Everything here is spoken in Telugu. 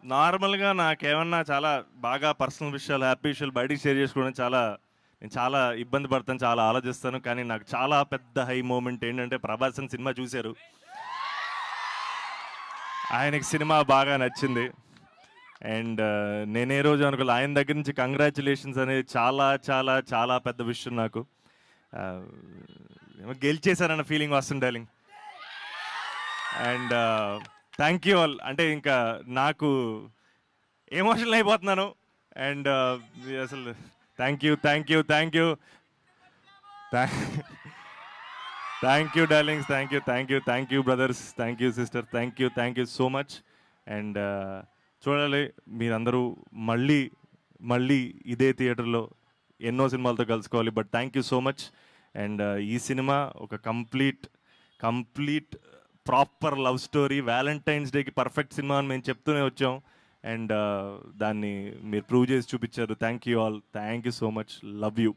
నార్మల్‌గా నాకేమన్నా చాలా బాగా పర్సనల్ విషయాలు, హ్యాపీ విషయాలు బయటికి షేర్ చేసుకోవడం నేను చాలా ఇబ్బంది పడతాను, చాలా ఆలోచిస్తాను. కానీ నాకు చాలా పెద్ద హై మూమెంట్ ఏంటంటే 'ప్రభాస్' అని సినిమా చూశారు. ఆయనకి సినిమా బాగా నచ్చింది. అండ్ నేనే రోజు అనుకోలే. ఆయన దగ్గర నుంచి కంగ్రాచ్యులేషన్స్ అనేది చాలా చాలా చాలా పెద్ద విషయం నాకు. ఆహ్, గెలిచేసానన్న ఫీలింగ్ వస్తుంది darling. And thank you all. అంటే ఇంకా నాకు ఎమోషనల్ అయిపోతున్నాను. అండ్ అసలు thank you, thank you, thank you, thank you darlings, thank you, thank you, thank you brothers, thank you sister, thank you so much. And చూడాలి మీరందరూ మళ్ళీ మళ్ళీ ఇదే థియేటర్లో ఎన్నో సినిమాలతో కలుసుకోవాలి. But thank you so much. And ఈ సినిమా ఒక complete proper love story, valentine's డేకి పర్ఫెక్ట్ సినిమా అని మేము చెప్తూనే వచ్చాం. అండ్ దాన్ని మీరు ప్రూవ్ చేసి చూపించారు. Thank you all, thank you so much, love you.